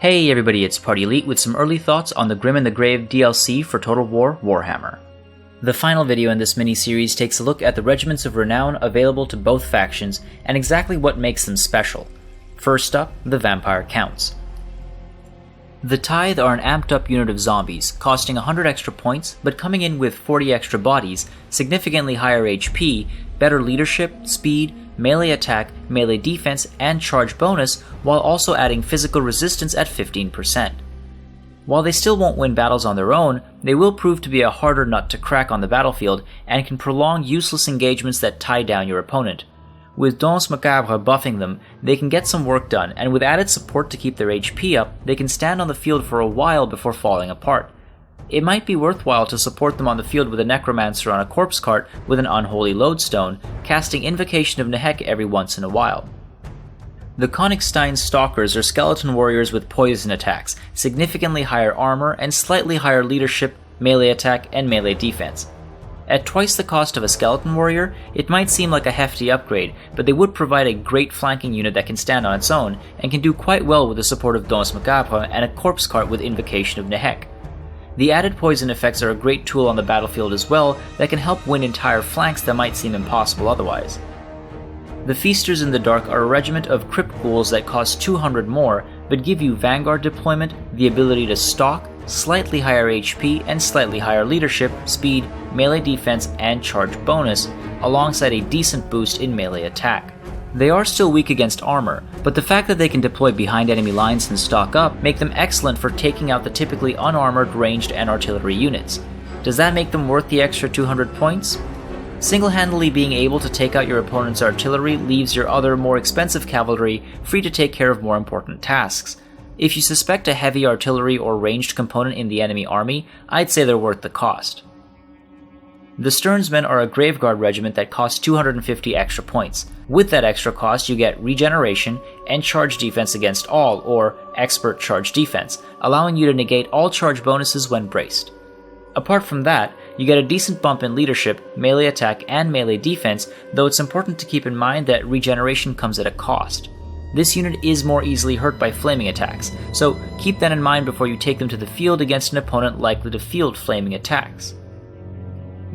Hey everybody, it's Party Elite with some early thoughts on the Grim and the Grave DLC for Total War Warhammer. The final video in this mini-series takes a look at the Regiments of Renown available to both factions and exactly what makes them special. First up, the Vampire Counts. The Tithe are an amped up unit of zombies, costing 100 extra points, but coming in with 40 extra bodies, significantly higher HP, better leadership, speed, melee attack, melee defense, and charge bonus, while also adding physical resistance at 15%. While they still won't win battles on their own, they will prove to be a harder nut to crack on the battlefield and can prolong useless engagements that tie down your opponent. With Danse Macabre buffing them, they can get some work done, and with added support to keep their HP up, they can stand on the field for a while before falling apart. It might be worthwhile to support them on the field with a Necromancer on a corpse cart with an Unholy Lodestone, casting Invocation of Nehek every once in a while. The Königstein Stalkers are skeleton warriors with poison attacks, significantly higher armor, and slightly higher leadership, melee attack, and melee defense. At twice the cost of a skeleton warrior, it might seem like a hefty upgrade, but they would provide a great flanking unit that can stand on its own, and can do quite well with the support of Danse Macabre and a corpse cart with Invocation of Nehek. The added poison effects are a great tool on the battlefield as well that can help win entire flanks that might seem impossible otherwise. The Feasters in the Dark are a regiment of crypt ghouls that cost 200 more, but give you Vanguard deployment, the ability to stalk, slightly higher HP, and slightly higher leadership, speed, melee defense, and charge bonus, alongside a decent boost in melee attack. They are still weak against armor, but the fact that they can deploy behind enemy lines and stock up make them excellent for taking out the typically unarmored ranged and artillery units. Does that make them worth the extra 200 points? Single-handedly being able to take out your opponent's artillery leaves your other, more expensive cavalry free to take care of more important tasks. If you suspect a heavy artillery or ranged component in the enemy army, I'd say they're worth the cost. The Sternsmen are a Graveguard regiment that costs 250 extra points. With that extra cost, you get regeneration and charge defense against all, or expert charge defense, allowing you to negate all charge bonuses when braced. Apart from that, you get a decent bump in leadership, melee attack, and melee defense, though it's important to keep in mind that regeneration comes at a cost. This unit is more easily hurt by flaming attacks, so keep that in mind before you take them to the field against an opponent likely to field flaming attacks.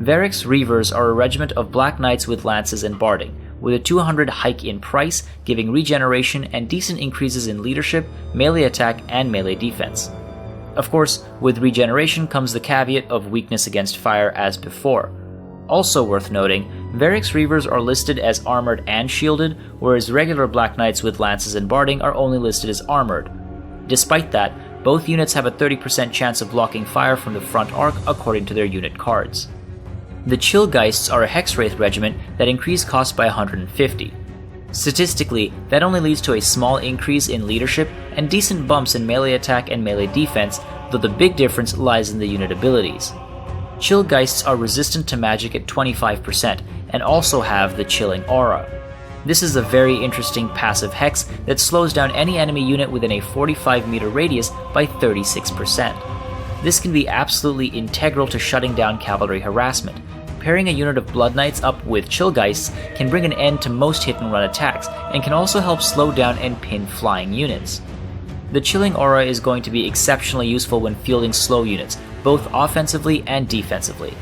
Barracks Reavers are a regiment of Black Knights with lances and barding, with a 200 hike in price, giving regeneration and decent increases in leadership, melee attack, and melee defense. Of course, with regeneration comes the caveat of weakness against fire as before. Also worth noting, Barracks Reavers are listed as armored and shielded, whereas regular Black Knights with lances and barding are only listed as armored. Despite that, both units have a 30% chance of blocking fire from the front arc according to their unit cards. The Chillgeists are a Hexwraith regiment that increase cost by 150. Statistically, that only leads to a small increase in leadership and decent bumps in melee attack and melee defense, though the big difference lies in the unit abilities. Chillgeists are resistant to magic at 25% and also have the Chilling Aura. This is a very interesting passive hex that slows down any enemy unit within a 45 meter radius by 36%. This can be absolutely integral to shutting down cavalry harassment. Pairing a unit of Blood Knights up with Chillgeists can bring an end to most hit-and-run attacks, and can also help slow down and pin flying units. The Chilling Aura is going to be exceptionally useful when fielding slow units, both offensively and defensively.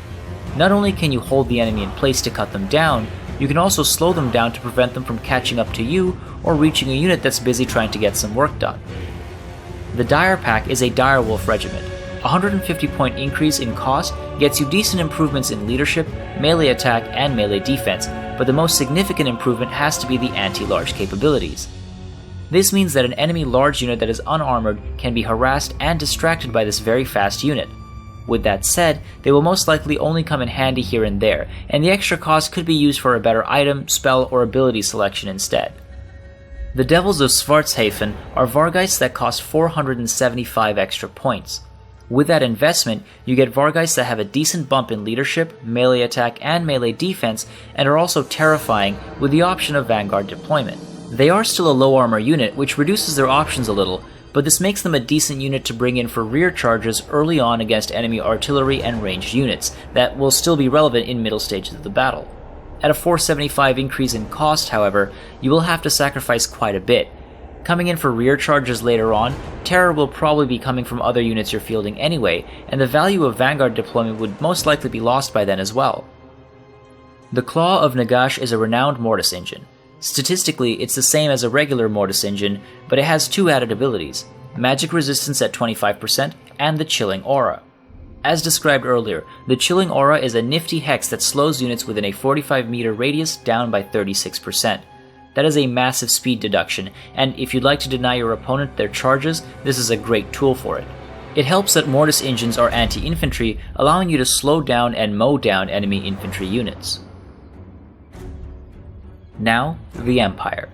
Not only can you hold the enemy in place to cut them down, you can also slow them down to prevent them from catching up to you or reaching a unit that's busy trying to get some work done. The Dire Pact is a Direwolf regiment. A 150 point increase in cost gets you decent improvements in leadership, melee attack, and melee defense, but the most significant improvement has to be the anti-large capabilities. This means that an enemy large unit that is unarmored can be harassed and distracted by this very fast unit. With that said, they will most likely only come in handy here and there, and the extra cost could be used for a better item, spell, or ability selection instead. The Devils of Svartshafen are Vargheists that cost 475 extra points. With that investment, you get Vargheists that have a decent bump in leadership, melee attack, and melee defense, and are also terrifying with the option of Vanguard deployment. They are still a low armor unit, which reduces their options a little, but this makes them a decent unit to bring in for rear charges early on against enemy artillery and ranged units that will still be relevant in middle stages of the battle. At a 475 increase in cost, however, you will have to sacrifice quite a bit. Coming in for rear charges later on, terror will probably be coming from other units you're fielding anyway, and the value of Vanguard deployment would most likely be lost by then as well. The Claw of Nagashi is a renowned Mortis engine. Statistically, it's the same as a regular Mortis engine, but it has two added abilities: magic resistance at 25% and the Chilling Aura. As described earlier, the Chilling Aura is a nifty hex that slows units within a 45-meter radius down by 36%. That is a massive speed deduction, and if you'd like to deny your opponent their charges, this is a great tool for it. It helps that Mortis engines are anti-infantry, allowing you to slow down and mow down enemy infantry units. Now, the Empire.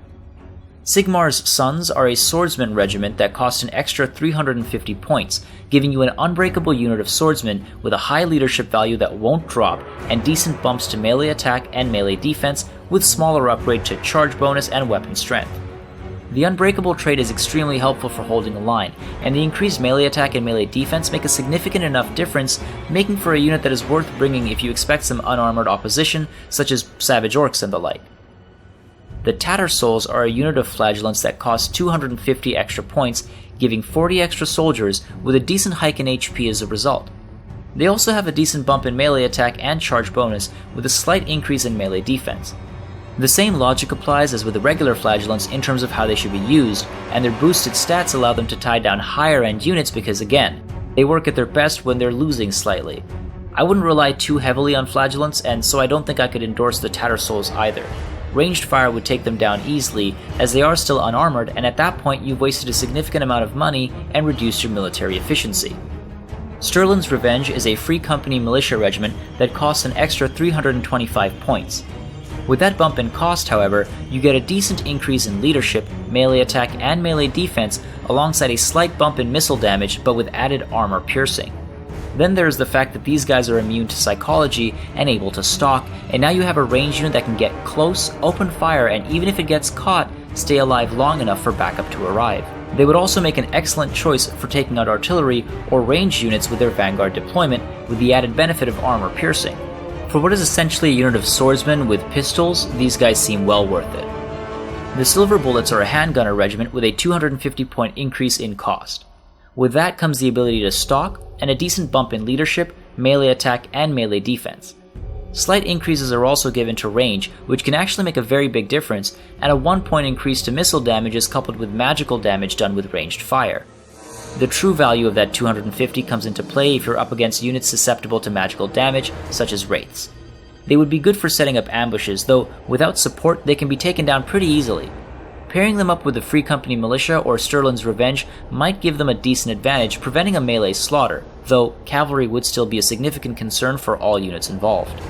Sigmar's Sons are a swordsman regiment that cost an extra 350 points, giving you an unbreakable unit of swordsmen with a high leadership value that won't drop, and decent bumps to melee attack and melee defense, with smaller upgrade to charge bonus and weapon strength. The Unbreakable trait is extremely helpful for holding a line, and the increased melee attack and melee defense make a significant enough difference, making for a unit that is worth bringing if you expect some unarmored opposition, such as Savage Orcs and the like. The Tattersouls are a unit of Flagellants that cost 250 extra points, giving 40 extra soldiers with a decent hike in HP as a result. They also have a decent bump in melee attack and charge bonus, with a slight increase in melee defense. The same logic applies as with the regular Flagellants in terms of how they should be used, and their boosted stats allow them to tie down higher end units because, again, they work at their best when they're losing slightly. I wouldn't rely too heavily on Flagellants, and so I don't think I could endorse the Tattersouls either. Ranged fire would take them down easily, as they are still unarmored, and at that point you've wasted a significant amount of money and reduced your military efficiency. Stirling's Revenge is a free company militia regiment that costs an extra 325 points. With that bump in cost, however, you get a decent increase in leadership, melee attack, and melee defense, alongside a slight bump in missile damage but with added armor piercing. Then there's the fact that these guys are immune to psychology and able to stalk, and now you have a ranged unit that can get close, open fire, and even if it gets caught, stay alive long enough for backup to arrive. They would also make an excellent choice for taking out artillery or ranged units with their Vanguard deployment, with the added benefit of armor piercing. For what is essentially a unit of swordsmen with pistols, these guys seem well worth it. The Silver Bullets are a handgunner regiment with a 250 point increase in cost. With that comes the ability to stalk, and a decent bump in leadership, melee attack, and melee defense. Slight increases are also given to range, which can actually make a very big difference, and a 1 point increase to missile damage is coupled with magical damage done with ranged fire. The true value of that 250 comes into play if you're up against units susceptible to magical damage, such as Wraiths. They would be good for setting up ambushes, though without support they can be taken down pretty easily. Pairing them up with the Free Company Militia or Stirling's Revenge might give them a decent advantage, preventing a melee slaughter, though cavalry would still be a significant concern for all units involved.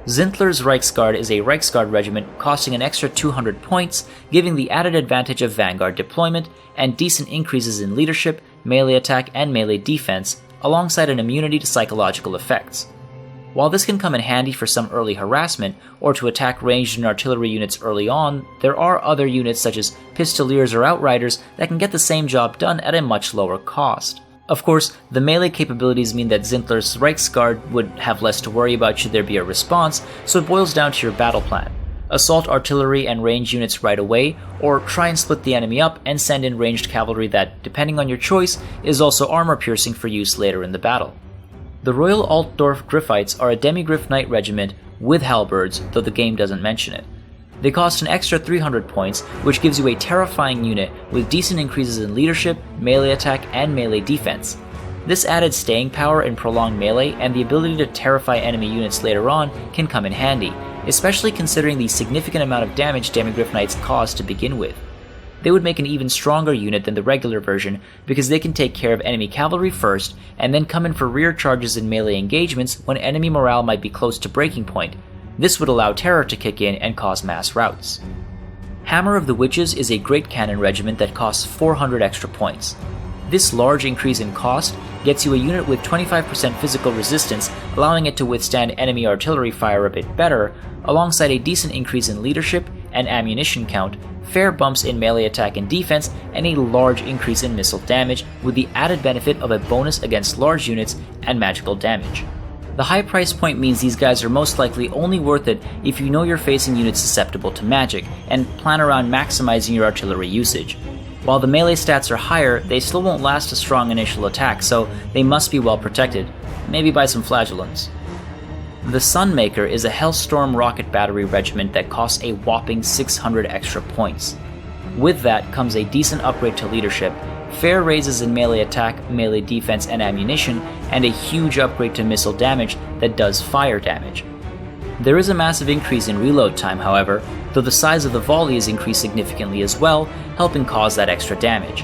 Zindler's Reichsguard is a Reichsguard regiment costing an extra 200 points, giving the added advantage of Vanguard deployment and decent increases in leadership, melee attack, and melee defense, alongside an immunity to psychological effects. While this can come in handy for some early harassment, or to attack ranged and artillery units early on, there are other units such as Pistoliers or Outriders that can get the same job done at a much lower cost. Of course, the melee capabilities mean that Zindler's Reichsguard would have less to worry about should there be a response, so it boils down to your battle plan. Assault artillery and ranged units right away, or try and split the enemy up and send in ranged cavalry that, depending on your choice, is also armor-piercing for use later in the battle. The Royal Altdorfer Griffites are a Demigriff Knight regiment with halberds, though the game doesn't mention it. They cost an extra 300 points, which gives you a terrifying unit with decent increases in leadership, melee attack, and melee defense. This added staying power and prolonged melee and the ability to terrify enemy units later on can come in handy, especially considering the significant amount of damage Demigriff Knights cause to begin with. They would make an even stronger unit than the regular version because they can take care of enemy cavalry first and then come in for rear charges in melee engagements when enemy morale might be close to breaking point. This would allow terror to kick in and cause mass routs. Hammer of the Witches is a great cannon regiment that costs 400 extra points. This large increase in cost gets you a unit with 25% physical resistance, allowing it to withstand enemy artillery fire a bit better, alongside a decent increase in leadership and ammunition count, fair bumps in melee attack and defense, and a large increase in missile damage, with the added benefit of a bonus against large units and magical damage. The high price point means these guys are most likely only worth it if you know you're facing units susceptible to magic, and plan around maximizing your artillery usage. While the melee stats are higher, they still won't last a strong initial attack, so they must be well protected, maybe by some Flagellants. The Sunmaker is a Hellstorm rocket battery regiment that costs a whopping 600 extra points. With that comes a decent upgrade to leadership, fair raises in melee attack, melee defense, and ammunition, and a huge upgrade to missile damage that does fire damage. There is a massive increase in reload time, however, though the size of the volley is increased significantly as well, helping cause that extra damage.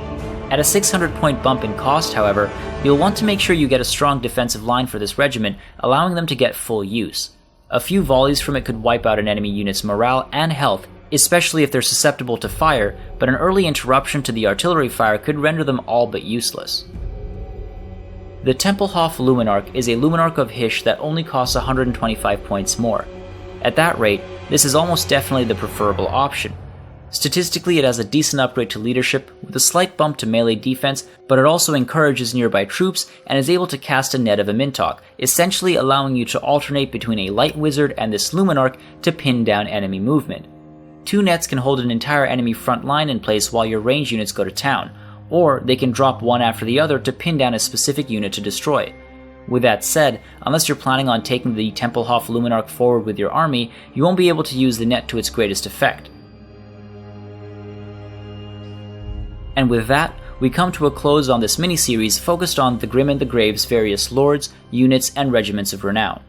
At a 600 point bump in cost, however, you'll want to make sure you get a strong defensive line for this regiment, allowing them to get full use. A few volleys from it could wipe out an enemy unit's morale and health, especially if they're susceptible to fire, but an early interruption to the artillery fire could render them all but useless. The Tempelhof Lumen Arc is a Lumen Arc of Hysh that only costs 125 points more. At that rate, this is almost definitely the preferable option. Statistically, it has a decent upgrade to leadership, with a slight bump to melee defense, but it also encourages nearby troops and is able to cast a net of Amintok, essentially allowing you to alternate between a light wizard and this Lumen Arc to pin down enemy movement. 2 nets can hold an entire enemy front line in place while your range units go to town, or they can drop one after the other to pin down a specific unit to destroy. With that said, unless you're planning on taking the Tempelhof Lumen Arc forward with your army, you won't be able to use the net to its greatest effect. And with that, we come to a close on this mini-series focused on the Grim and the Grave's various lords, units, and regiments of renown.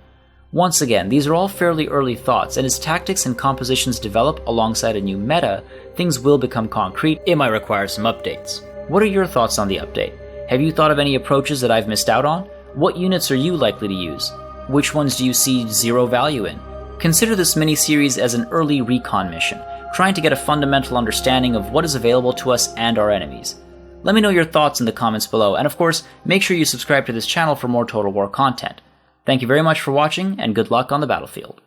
Once again, these are all fairly early thoughts, and as tactics and compositions develop alongside a new meta, things will become concrete. It might require some updates. What are your thoughts on the update? Have you thought of any approaches that I've missed out on? What units are you likely to use? Which ones do you see zero value in? Consider this mini-series as an early recon mission, trying to get a fundamental understanding of what is available to us and our enemies. Let me know your thoughts in the comments below, and of course, make sure you subscribe to this channel for more Total War content. Thank you very much for watching, and good luck on the battlefield.